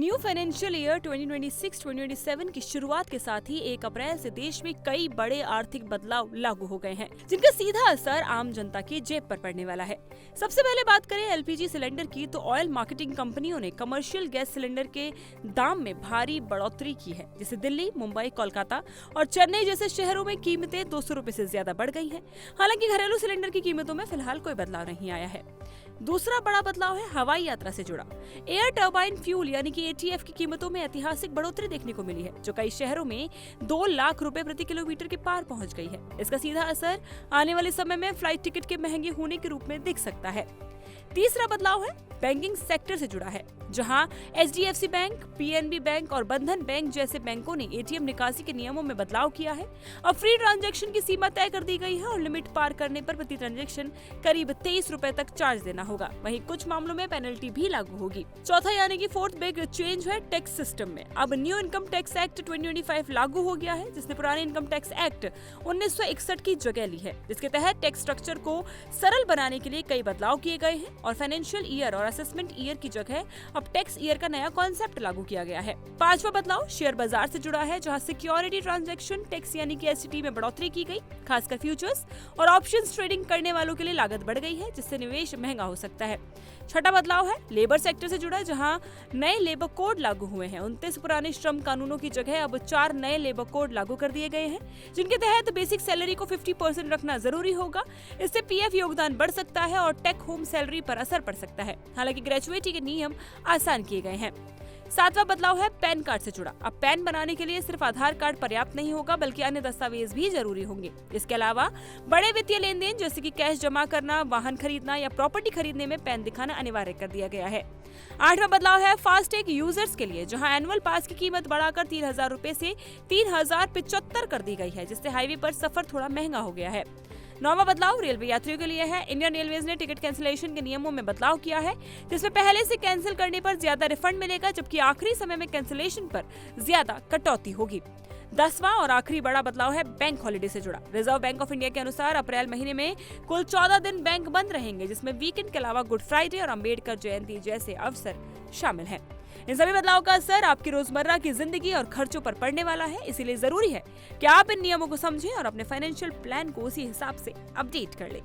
New financial year 2026-2027 की शुरुआत के साथ ही 1 अप्रैल से देश में कई बड़े आर्थिक बदलाव लागू हो गए हैं, जिनका सीधा असर आम जनता की जेब पर पड़ने वाला है। सबसे पहले बात करें एलपीजी सिलेंडर की, तो ऑयल मार्केटिंग कंपनियों ने कमर्शियल गैस सिलेंडर के दाम में भारी बढ़ोतरी की है, जिससे दिल्ली, मुंबई, कोलकाता और चेन्नई जैसे शहरों में कीमतें 200 रुपए से ज्यादा बढ़ गई हैं। हालांकि घरेलू सिलेंडर की कीमतों में फिलहाल कोई बदलाव नहीं आया है। दूसरा बड़ा बदलाव है हवाई यात्रा से जुड़ा। एयर टर्बाइन फ्यूल यानी कि एटीएफ की कीमतों में ऐतिहासिक बढ़ोतरी देखने को मिली है, जो कई शहरों में 2 लाख रुपए प्रति किलोमीटर के पार पहुंच गई है। इसका सीधा असर आने वाले समय में फ्लाइट टिकट के महंगे होने के रूप में दिख सकता है। तीसरा बदलाव है बैंकिंग सेक्टर से जुड़ा है, जहां एचडीएफसी बैंक, पीएनबी बैंक और बंधन बैंक जैसे बैंकों ने एटीएम निकासी के नियमों में बदलाव किया है। अब फ्री ट्रांजैक्शन की सीमा तय कर दी गई है और लिमिट पार करने पर प्रति ट्रांजैक्शन करीब 23 रुपए तक चार्ज देना होगा। वहीं कुछ मामलों में पेनल्टी भी लागू होगी। चौथा यानी कि फोर्थ बिग चेंज है टैक्स सिस्टम में। अब न्यू इनकम टैक्स एक्ट 2025 लागू हो गया है, जिसने पुराने इनकम टैक्स एक्ट 1961 की जगह ली है, जिसके तहत टैक्स स्ट्रक्चर को सरल बनाने के लिए कई बदलाव किए गए हैं और फाइनेंशियल ईयर और असेसमेंट ईयर की जगह अब टैक्स ईयर का नया कॉन्सेप्ट लागू किया गया है। पांचवा बदलाव शेयर बाजार से जुड़ा है, जहां सिक्योरिटी ट्रांजैक्शन टैक्स यानी कि एसटीटी में बढ़ोतरी की गई। खासकर फ्यूचर्स और ऑप्शंस ट्रेडिंग करने वालों के लिए लागत बढ़ गई है, जिससे निवेश महंगा हो सकता है। छठा बदलाव है लेबर सेक्टर से जुड़ा, जहां नए लेबर कोड लागू हुए हैं। 29 पुराने श्रम कानूनों की जगह अब 4 नए लेबर कोड लागू कर दिए गए हैं, जिनके तहत बेसिक सैलरी को 50% रखना जरूरी होगा। इससे पीएफ योगदान बढ़ सकता है और टेक होम सैलरी पर असर पड़ सकता है। हालांकि ग्रेजुएटी के नियम आसान किए गए हैं। सातवां बदलाव है पैन कार्ड से जुड़ा। अब पैन बनाने के लिए सिर्फ आधार कार्ड पर्याप्त नहीं होगा, बल्कि अन्य दस्तावेज भी जरूरी होंगे। इसके अलावा बड़े वित्तीय लेन देन जैसे कि कैश जमा करना, वाहन खरीदना या प्रॉपर्टी खरीदने में पैन दिखाना अनिवार्य कर दिया गया है। आठवां बदलाव है फास्टैग यूजर्स के लिए, जहां एनुअल पास की कीमत बढ़ाकर 3000 रुपए से 3075 कर दी गई है, जिससे हाईवे पर सफर थोड़ा महंगा हो गया है। नौवां बदलाव रेलवे यात्रियों के लिए है। इंडियन रेलवेज ने टिकट कैंसिलेशन के नियमों में बदलाव किया है, जिसमें पहले से कैंसिल करने पर ज्यादा रिफंड मिलेगा, जबकि आखिरी समय में कैंसिलेशन पर ज्यादा कटौती होगी। 10वां और आखिरी बड़ा बदलाव है बैंक हॉलिडे से जुड़ा। रिजर्व बैंक ऑफ इंडिया के अनुसार अप्रैल महीने में कुल 14 दिन बैंक बंद रहेंगे, जिसमें वीकेंड के अलावा गुड फ्राइडे और अम्बेडकर जयंती जैसे अवसर शामिल हैं। इन सभी बदलाव का असर आपकी रोजमर्रा की जिंदगी और खर्चों पर पड़ने वाला है, इसीलिए जरूरी है कि आप इन नियमों को समझें और अपने फाइनेंशियल प्लान को उसी हिसाब से अपडेट कर लें।